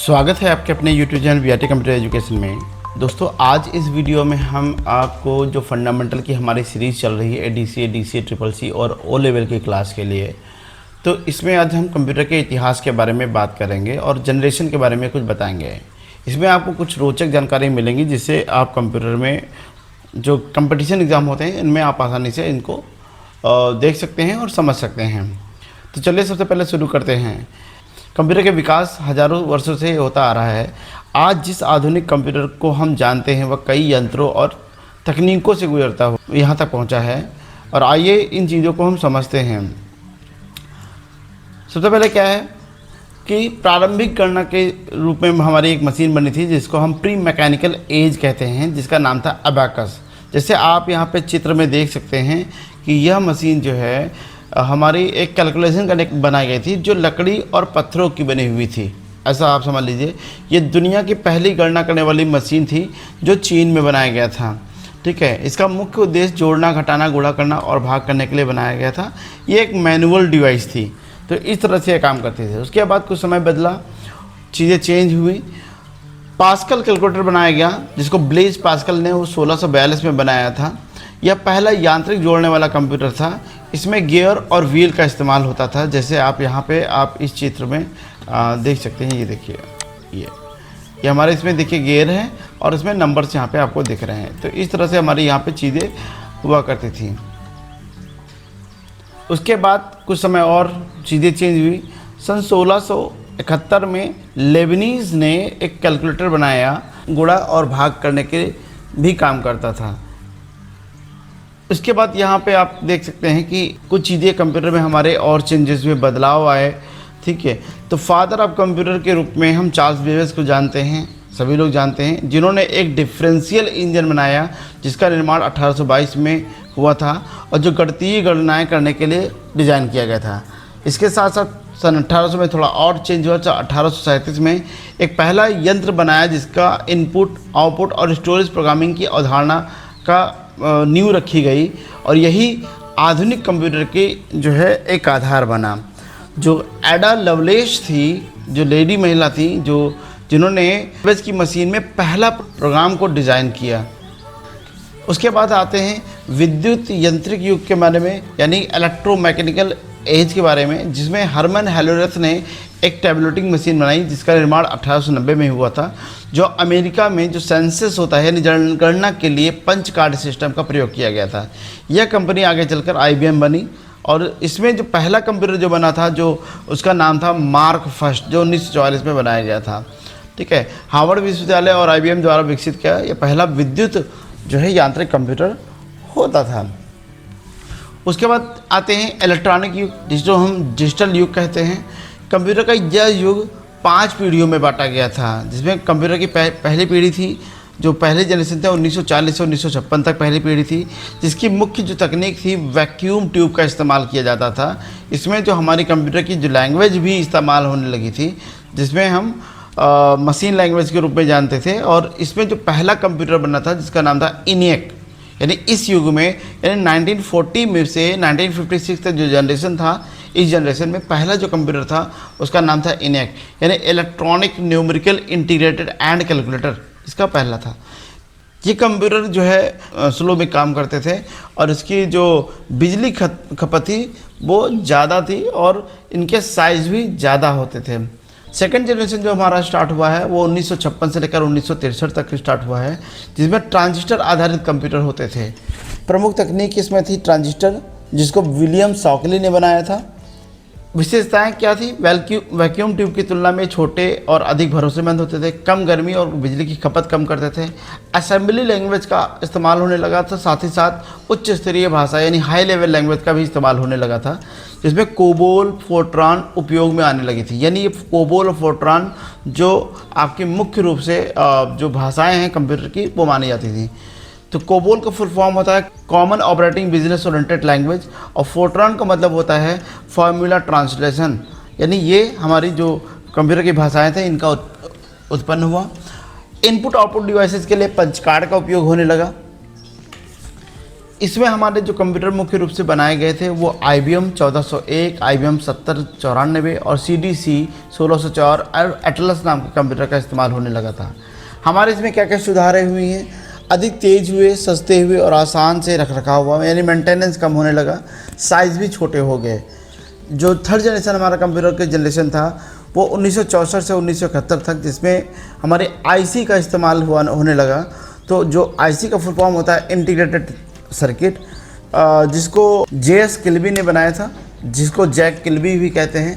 स्वागत है आपके अपने YouTube channel VRT computer education में। दोस्तों, आज इस वीडियो में हम आपको जो फंडामेंटल की हमारी सीरीज़ चल रही है एडीसीए, डीसीए, ट्रिपल सी और ओ लेवल की क्लास के लिए, तो इसमें आज हम कंप्यूटर के इतिहास के बारे में बात करेंगे और जनरेशन के बारे में कुछ बताएंगे। इसमें आपको कुछ रोचक जानकारी मिलेंगी जिससे आप कंप्यूटर में जो कंपटीशन एग्ज़ाम होते हैं इनमें आप आसानी से इनको देख सकते हैं और समझ सकते हैं। तो चलिए सबसे पहले शुरू करते हैं। कंप्यूटर के विकास हज़ारों वर्षों से होता आ रहा है। आज जिस आधुनिक कंप्यूटर को हम जानते हैं वह कई यंत्रों और तकनीकों से गुजरता हुआ यहाँ तक पहुँचा है। और आइए इन चीज़ों को हम समझते हैं। सबसे पहले क्या है कि प्रारंभिक गणना के रूप में हमारी एक मशीन बनी थी जिसको हम प्री मैकेनिकल एज कहते हैं, जिसका नाम था अबाकस। जैसे आप यहाँ पे चित्र में देख सकते हैं कि यह मशीन जो है हमारी एक कैलकुलेशन करने बनाई गई थी जो लकड़ी और पत्थरों की बनी हुई थी। ऐसा आप समझ लीजिए, ये दुनिया की पहली गणना करने वाली मशीन थी जो चीन में बनाया गया था। ठीक है, इसका मुख्य उद्देश्य जोड़ना, घटाना, गुणा करना और भाग करने के लिए बनाया गया था। ये एक मैनुअल डिवाइस थी, तो इस तरह से काम करते थे। उसके बाद कुछ समय बदला, चीज़ें चेंज हुई। पास्कल कैलकुलेटर बनाया गया जिसको ब्लेज पास्कल ने वो 1642 में बनाया था। यह पहला यांत्रिक जोड़ने वाला कंप्यूटर था। इसमें गियर और व्हील का इस्तेमाल होता था। जैसे आप यहाँ पे आप इस चित्र में देख सकते हैं। ये देखिए, ये हमारे इसमें देखिए गियर है और इसमें नंबर्स यहाँ पे आपको दिख रहे हैं। तो इस तरह से हमारी यहाँ पे चीज़ें हुआ करती थी। उसके बाद कुछ समय और चीज़ें चेंज हुई। सन 1671 में लेबनीज़ ने एक कैलकुलेटर बनाया, गुणा और भाग करने के भी काम करता था। उसके बाद यहाँ पे आप देख सकते हैं कि कुछ चीज़ें कंप्यूटर में हमारे और चेंजेस हुए, बदलाव आए। ठीक है, तो फादर ऑफ कंप्यूटर के रूप में हम चार्ल्स बेबेज को जानते हैं, सभी लोग जानते हैं, जिन्होंने एक डिफरेंशियल इंजन बनाया जिसका निर्माण 1822 में हुआ था और जो गणितीय गणनाएँ करने के लिए डिज़ाइन किया गया था। इसके साथ साथ सन 1800 में थोड़ा और चेंज हुआ। 1837 में एक पहला यंत्र बनाया जिसका इनपुट, आउटपुट और स्टोरेज प्रोग्रामिंग की अवधारणा का नींव रखी गई और यही आधुनिक कंप्यूटर की जो है एक आधार बना। जो एडा लवलेश थी, जो लेडी महिला थी, जिन्होंने बेबेज की मशीन में पहला प्रोग्राम को डिज़ाइन किया। उसके बाद आते हैं विद्युत यंत्रिक युग के बारे में, यानी इलेक्ट्रोमैकेनिकल एज के बारे में, जिसमें हरमन हेलोरेथ ने एक टैबुलेटिंग मशीन बनाई जिसका निर्माण 1890 में हुआ था, जो अमेरिका में जो सेंसस होता है यानी जनगणना के लिए पंच कार्ड सिस्टम का प्रयोग किया गया था। यह कंपनी आगे चलकर IBM बनी और इसमें जो पहला कंप्यूटर जो बना था, जो उसका नाम था मार्क फर्स्ट, जो 1944 में बनाया गया था। ठीक है, हार्वर्ड विश्वविद्यालय और IBM द्वारा विकसित किया यह पहला विद्युत जो है यांत्रिक कंप्यूटर होता था। उसके बाद आते हैं इलेक्ट्रॉनिक युग, जिसको हम डिजिटल युग कहते हैं। कंप्यूटर का यह युग 5 पीढ़ियों में बांटा गया था, जिसमें कंप्यूटर की पहली पीढ़ी थी, जो पहले जनरेशन था 1940 से 1956 तक पहली पीढ़ी थी, जिसकी मुख्य जो तकनीक थी वैक्यूम ट्यूब का इस्तेमाल किया जाता था। इसमें जो हमारी कंप्यूटर की जो लैंग्वेज भी इस्तेमाल होने लगी थी, जिसमें हम मशीन लैंग्वेज के रूप में जानते थे। और इसमें जो पहला कंप्यूटर बना था जिसका नाम था ENIAC, यानी इस युग में, यानी 1940 में से 1956 तक जो जनरेशन था, इस जनरेशन में पहला जो कंप्यूटर था उसका नाम था ENIAC, यानी electronic numerical integrated and calculator, इसका पहला था। ये कंप्यूटर जो है स्लो में काम करते थे और इसकी जो बिजली खपत थी वो ज़्यादा थी और इनके साइज़ भी ज़्यादा होते थे। सेकेंड जनरेशन जो हमारा स्टार्ट हुआ है वो 1956 से लेकर 1963 तक स्टार्ट हुआ है, जिसमें ट्रांजिस्टर आधारित कंप्यूटर होते थे। प्रमुख तकनीक इसमें थी ट्रांजिस्टर, जिसको विलियम शॉकली ने बनाया था। विशेषताएं क्या थी? वैक्यूम ट्यूब की तुलना में छोटे और अधिक भरोसेमंद होते थे, कम गर्मी और बिजली की खपत कम करते थे। असेंबली लैंग्वेज का इस्तेमाल होने लगा था, साथ ही साथ उच्च स्तरीय भाषा यानी हाई लेवल लैंग्वेज का भी इस्तेमाल होने लगा था, जिसमें कोबोल, फोर्ट्रान उपयोग में आने लगी थी। यानी ये कोबोल और फोर्ट्रान जो आपकी मुख्य रूप से जो भाषाएँ हैं कंप्यूटर की वो मानी जाती थी। तो कोबोल का फुल फॉर्म होता है common operating business oriented language और फोर्ट्रान का मतलब होता है फॉर्मूला ट्रांसलेशन, यानी ये हमारी जो कंप्यूटर की भाषाएं थे इनका उत्पन्न हुआ। इनपुट आउटपुट डिवाइसेस के लिए पंच कार्ड का उपयोग होने लगा। इसमें हमारे जो कंप्यूटर मुख्य रूप से बनाए गए थे वो IBM 1401, IBM 7094 और CDC 1604 और एटलस नाम के कंप्यूटर का इस्तेमाल होने लगा था। हमारे इसमें क्या क्या सुधारें हुई हैं, अधिक तेज हुए, सस्ते हुए और आसान से रख रखाव हुआ, यानी मेंटेनेंस कम होने लगा, साइज़ भी छोटे हो गए। जो थर्ड जनरेशन हमारा कंप्यूटर के जनरेशन था वो 1964 से 1971 तक, जिसमें हमारे IC का इस्तेमाल होने लगा। तो जो IC का फुल फॉर्म होता है इंटीग्रेटेड सर्किट, जिसको JS किल्बी ने बनाया था, जिसको जैक किल्बी भी कहते हैं।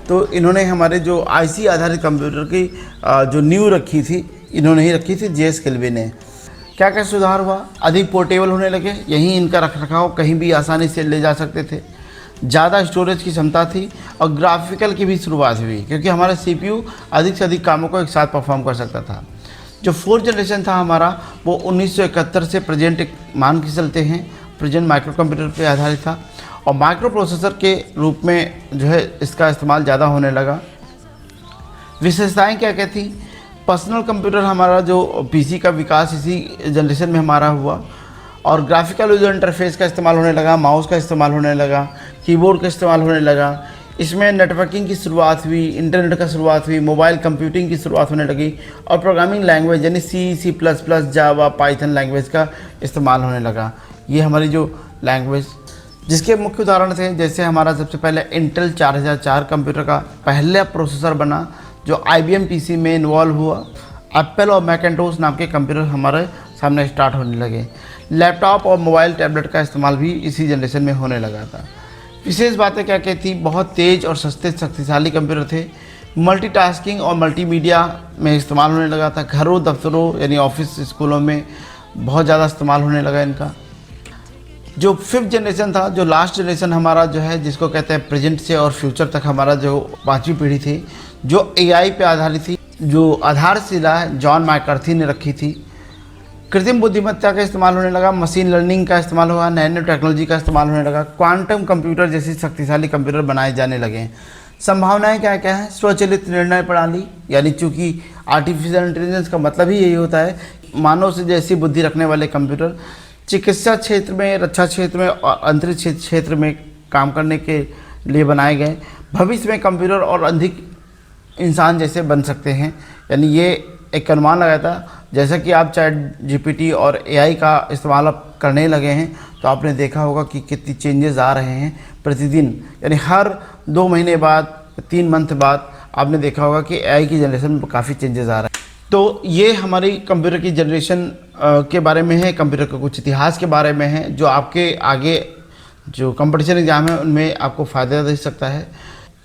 तो इन्होंने हमारे जो IC आधारित कंप्यूटर की जो नींव रखी थी, इन्होंने ही रखी थी, JS किल्बी ने। क्या क्या सुधार हुआ, अधिक पोर्टेबल होने लगे, यहीं इनका रख रखाव कहीं भी आसानी से ले जा सकते थे। ज़्यादा स्टोरेज की क्षमता थी और ग्राफिकल की भी शुरुआत हुई, क्योंकि हमारा CPU अधिक से अधिक कामों को एक साथ परफॉर्म कर सकता था। जो फोर्थ जनरेशन था हमारा वो 1971 से प्रेजेंट मान के चलते हैं, प्रेजेंट माइक्रो कंप्यूटर पे आधारित था और माइक्रो प्रोसेसर के रूप में जो है इसका इस्तेमाल ज़्यादा होने लगा। विशेषताएं क्या क्या थी, पर्सनल कंप्यूटर हमारा जो PC का विकास इसी जनरेशन में हमारा हुआ और ग्राफिकल यूजर इंटरफेस का इस्तेमाल होने लगा, माउस का इस्तेमाल होने लगा, कीबोर्ड का इस्तेमाल होने लगा। इसमें नेटवर्किंग की शुरुआत हुई, इंटरनेट का शुरुआत हुई, मोबाइल कंप्यूटिंग की शुरुआत होने लगी और प्रोग्रामिंग लैंग्वेज यानी C++, जावा, पाइथन लैंग्वेज का इस्तेमाल होने लगा। ये हमारी जो लैंग्वेज, जिसके मुख्य उदाहरण थे, जैसे हमारा सबसे पहले इंटेल 4004 कंप्यूटर का पहला प्रोसेसर बना जो IBM PC में इन्वॉल्व हुआ। एप्पल और मैकिन्टोश नाम के कंप्यूटर हमारे सामने स्टार्ट होने लगे। लैपटॉप और मोबाइल टैबलेट का इस्तेमाल भी इसी जनरेशन में होने लगा था। विशेष बातें क्या क्या थी, बहुत तेज़ और सस्ते शक्तिशाली कंप्यूटर थे। मल्टीटास्किंग और मल्टीमीडिया में इस्तेमाल होने लगा था। घरों, दफ्तरों यानी ऑफिस, स्कूलों में बहुत ज़्यादा इस्तेमाल होने लगा इनका। जो फिफ्थ जनरेशन था, जो लास्ट जनरेशन हमारा जो है, जिसको कहते हैं प्रेजेंट से और फ्यूचर तक हमारा जो 5वीं पीढ़ी थी, जो AI पे आधारित थी, जो आधारशिला जॉन मैकर्थी ने रखी थी। कृत्रिम बुद्धिमत्ता का इस्तेमाल होने लगा, मशीन लर्निंग का इस्तेमाल हुआ, नैनो टेक्नोलॉजी का इस्तेमाल होने लगा, क्वांटम कंप्यूटर जैसे शक्तिशाली कंप्यूटर बनाए जाने लगे। संभावनाएं क्या क्या हैं, स्वचालित निर्णय प्रणाली, यानी चूँकि आर्टिफिशियल इंटेलिजेंस का मतलब ही यही होता है मानव से जैसी बुद्धि रखने वाले कंप्यूटर, चिकित्सा क्षेत्र में, रक्षा क्षेत्र में और अंतरिक्ष क्षेत्र में काम करने के लिए बनाए गए। भविष्य में कंप्यूटर और अधिक इंसान जैसे बन सकते हैं, यानी ये एक अनुमान लगाया था। जैसा कि आप ChatGPT और AI का इस्तेमाल आप करने लगे हैं, तो आपने देखा होगा कि कितनी चेंजेस आ रहे हैं प्रतिदिन, यानी हर 2 महीने बाद, 3 मंथ बाद आपने देखा होगा कि AI की जनरेशन में काफ़ी चेंजेस आ रहे हैं। तो ये हमारी कंप्यूटर की जनरेशन के बारे में है, कंप्यूटर के कुछ इतिहास के बारे में है, जो आपके आगे जो कंपटीशन एग्जाम है उनमें आपको फ़ायदा दे सकता है।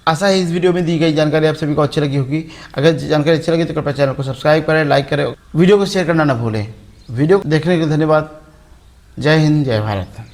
आशा है इस वीडियो में दी गई जानकारी आप सभी को अच्छी लगी होगी। अगर जानकारी अच्छी लगी तो कृपया चैनल को सब्सक्राइब करें, लाइक करें, वीडियो को शेयर करना ना भूलें। वीडियो देखने के लिए धन्यवाद। जय हिंद, जय भारत।